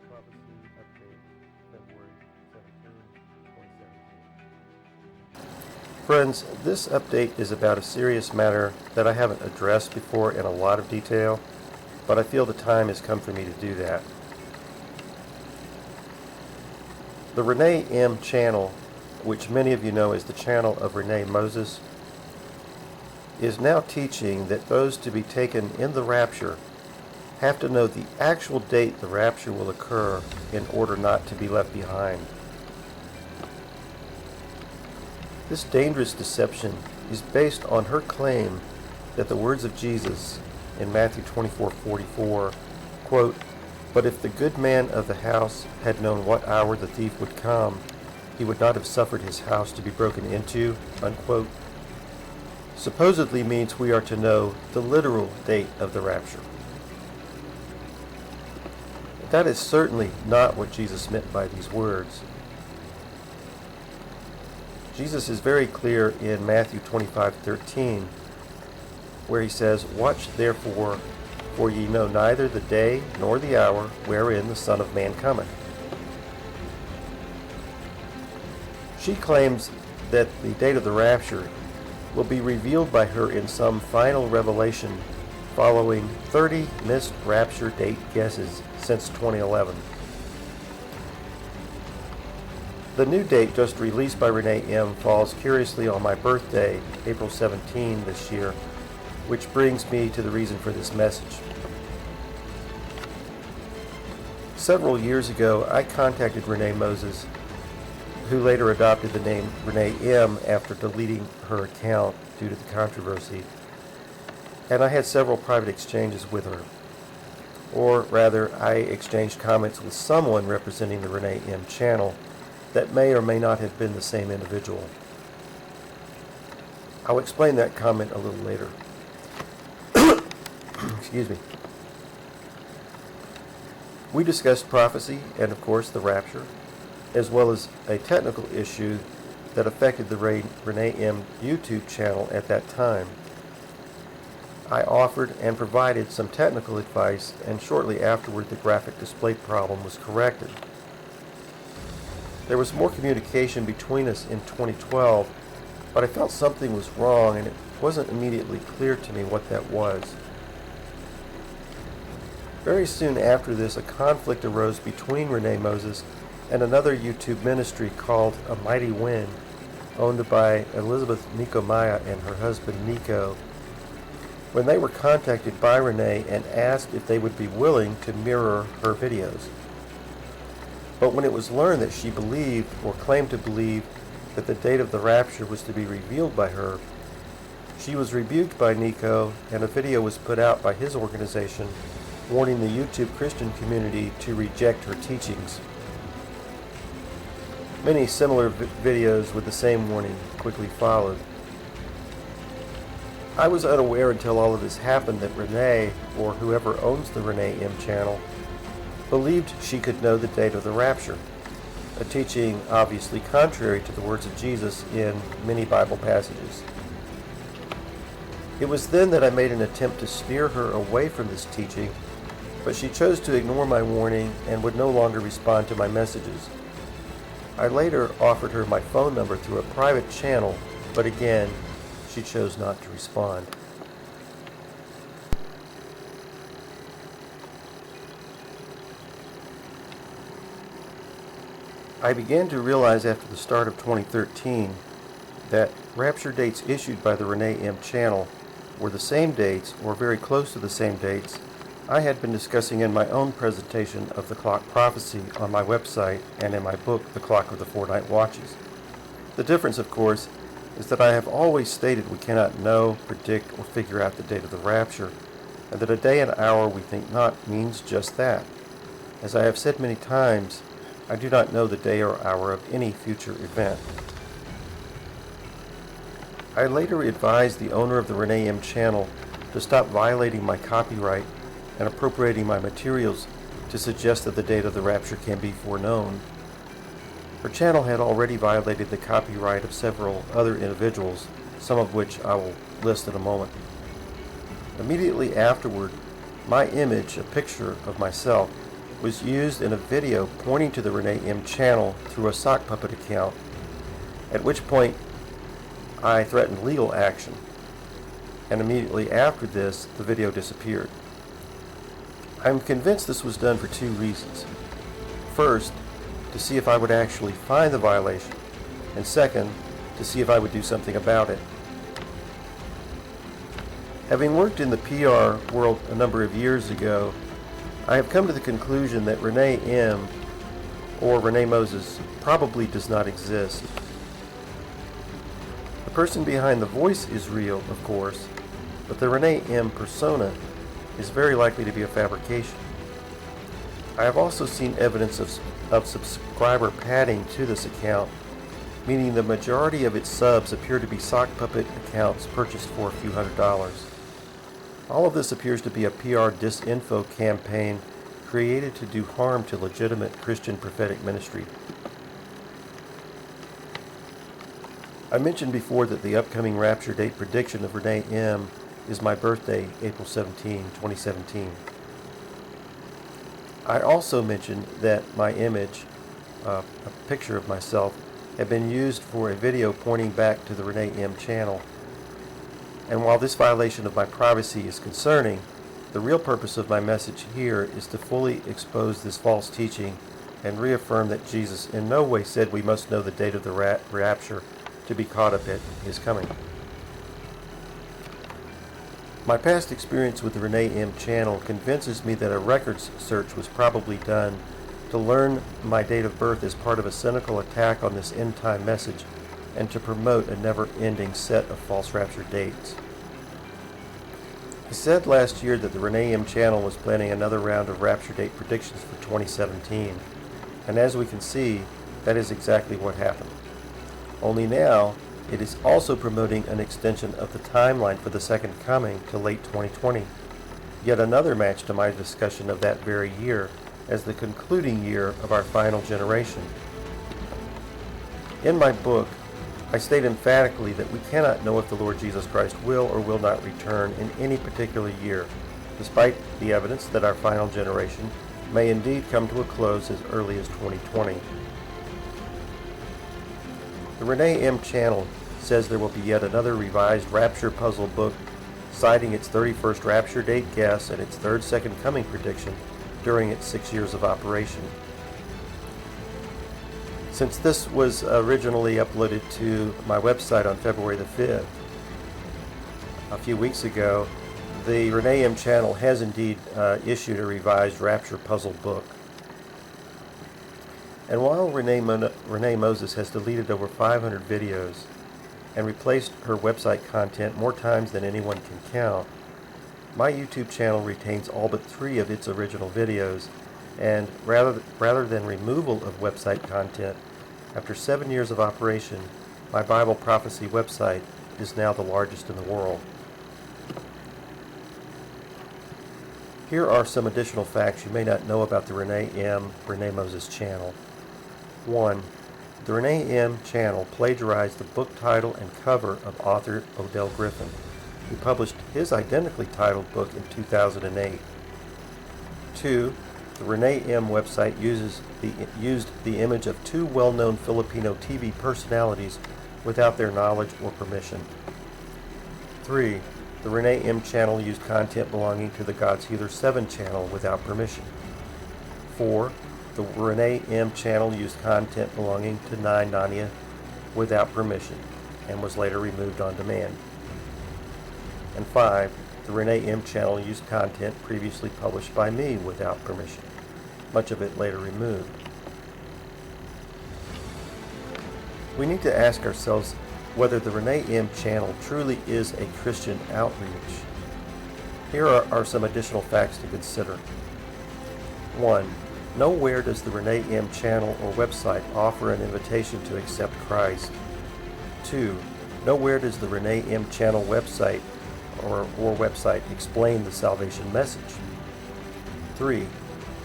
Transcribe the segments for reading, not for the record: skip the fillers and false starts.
Clock Prophecy Update, February 17, 2017. Friends, this update is about a serious matter that I haven't addressed before in a lot of detail, but I feel the time has come for me to do that. The Renee M channel, which many of you know as the channel of Renee Moses, is now teaching that those to be taken in the rapture have to know the actual date the rapture will occur in order not to be left behind. This dangerous deception is based on her claim that the words of Jesus in Matthew 24:44, quote, "But if the good man of the house had known what hour the thief would come, he would not have suffered his house to be broken into," unquote, supposedly means we are to know the literal date of the rapture. That is certainly not what Jesus meant by these words. Jesus is very clear in Matthew 25:13, where he says, "Watch therefore, for ye know neither the day nor the hour wherein the Son of Man cometh." She claims that the date of the rapture will be revealed by her in some final revelation following 30 missed rapture date guesses since 2011. The new date just released by Renee M falls curiously on my birthday, April 17 this year, which brings me to the reason for this message. Several years ago, I contacted Renee Moses, who later adopted the name Renee M after deleting her account due to the controversy, and I had several private exchanges with her. Or rather, I exchanged comments with someone representing the Renee M channel that may or may not have been the same individual. I'll explain that comment a little later. Excuse me. We discussed prophecy and, of course, the rapture, as well as a technical issue that affected the Renee M YouTube channel at that time. I offered and provided some technical advice, and shortly afterward the graphic display problem was corrected. There was more communication between us in 2012, but I felt something was wrong and it wasn't immediately clear to me what that was. Very soon after this, a conflict arose between Renee Moses and another YouTube ministry called A Mighty Wind, owned by Elizabeth Nikomaya and her husband Nico, when they were contacted by Renee and asked if they would be willing to mirror her videos. But when it was learned that she believed, or claimed to believe, that the date of the rapture was to be revealed by her, she was rebuked by Nico, and a video was put out by his organization warning the YouTube Christian community to reject her teachings. Many similar videos with the same warning quickly followed. I was unaware until all of this happened that Renee, or whoever owns the Renee M channel, believed she could know the date of the rapture, a teaching obviously contrary to the words of Jesus in many Bible passages. It was then that I made an attempt to steer her away from this teaching, but she chose to ignore my warning and would no longer respond to my messages. I later offered her my phone number through a private channel, but again, she chose not to respond. I began to realize after the start of 2013 that rapture dates issued by the Renee M channel were the same dates, or very close to the same dates, I had been discussing in my own presentation of the clock prophecy on my website and in my book, The Clock of the Four Night Watches. The difference, of course, is that I have always stated we cannot know, predict, or figure out the date of the rapture, and that a day and hour we think not means just that. As I have said many times, I do not know the day or hour of any future event. I later advised the owner of the Renee M channel to stop violating my copyright and appropriating my materials to suggest that the date of the rapture can be foreknown. Her channel had already violated the copyright of several other individuals, some of which I will list in a moment. Immediately afterward, my image, a picture of myself, was used in a video pointing to the Renee M channel through a sock puppet account, at which point I threatened legal action, and immediately after this, the video disappeared. I'm convinced this was done for two reasons. First, to see if I would actually find the violation, and second, to see if I would do something about it. Having worked in the PR world a number of years ago, I have come to the conclusion that Renee M, or Renee Moses, probably does not exist. The person behind the voice is real, of course, but the Renee M persona is very likely to be a fabrication. I have also seen evidence of subscriber padding to this account, meaning the majority of its subs appear to be sock puppet accounts purchased for a few $100s. All of this appears to be a PR disinfo campaign created to do harm to legitimate Christian prophetic ministry. I mentioned before that the upcoming rapture date prediction of Renee M is my birthday, April 17, 2017. I also mentioned that my image, a picture of myself, had been used for a video pointing back to the Renee M channel. And while this violation of my privacy is concerning, the real purpose of my message here is to fully expose this false teaching and reaffirm that Jesus in no way said we must know the date of the rapture to be caught up at his coming. My past experience with the Renee M channel convinces me that a records search was probably done to learn my date of birth as part of a cynical attack on this end-time message and to promote a never-ending set of false rapture dates. I said last year that the Renee M channel was planning another round of rapture date predictions for 2017, and as we can see, that is exactly what happened. Only now, it is also promoting an extension of the timeline for the second coming to late 2020, yet another match to my discussion of that very year as the concluding year of our final generation. In my book, I state emphatically that we cannot know if the Lord Jesus Christ will or will not return in any particular year, despite the evidence that our final generation may indeed come to a close as early as 2020. The Renee M channel says there will be yet another revised Rapture Puzzle book citing its 31st rapture date guess and its third second coming prediction during its 6 years of operation. Since this was originally uploaded to my website on February the 5th, a few weeks ago, the Renee M channel has indeed issued a revised Rapture Puzzle book. And while Renee Moses has deleted over 500 videos and replaced her website content more times than anyone can count, my YouTube channel retains all but 3 of its original videos, and rather than removal of website content, after 7 years of operation, my Bible prophecy website is now the largest in the world. Here are some additional facts you may not know about the Renee M. Renee Moses channel. 1. The Renee M channel plagiarized the book title and cover of author Odell Griffin, who published his identically titled book in 2008. 2. The Renee M website used the image of 2 well-known Filipino TV personalities without their knowledge or permission. 3. The Renee M channel used content belonging to the God's Healer 7 channel without permission. 4. The Renee M channel used content belonging to 9 Nania without permission and was later removed on demand. And 5. The Renee M channel used content previously published by me without permission, much of it later removed. We need to ask ourselves whether the Renee M channel truly is a Christian outreach. Here are some additional facts to consider. 1. Nowhere does the Renee M channel or website offer an invitation to accept Christ. 2. Nowhere does the Renee M channel website or website explain the salvation message. 3.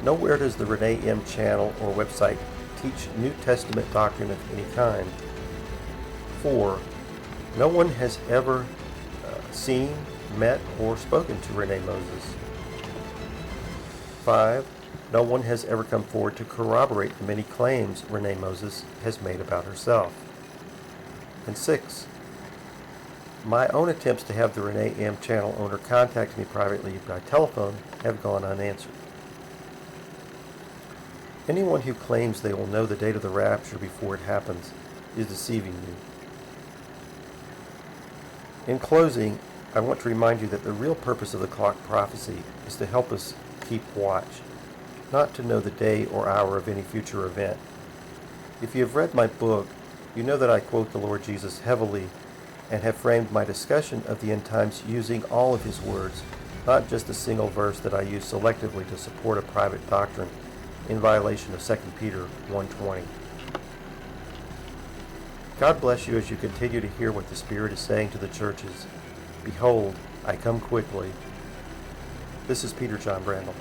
Nowhere does the Renee M channel or website teach New Testament doctrine of any kind. 4. No one has ever seen, met, or spoken to Renee Moses. 5. No one has ever come forward to corroborate the many claims Renee Moses has made about herself. And 6, my own attempts to have the Renee M channel owner contact me privately by telephone have gone unanswered. Anyone who claims they will know the date of the rapture before it happens is deceiving you. In closing, I want to remind you that the real purpose of the clock prophecy is to help us keep watch, not to know the day or hour of any future event. If you have read my book, you know that I quote the Lord Jesus heavily and have framed my discussion of the end times using all of his words, not just a single verse that I use selectively to support a private doctrine in violation of 2 Peter 1:20. God bless you as you continue to hear what the Spirit is saying to the churches. Behold, I come quickly. This is Peter John Brandle.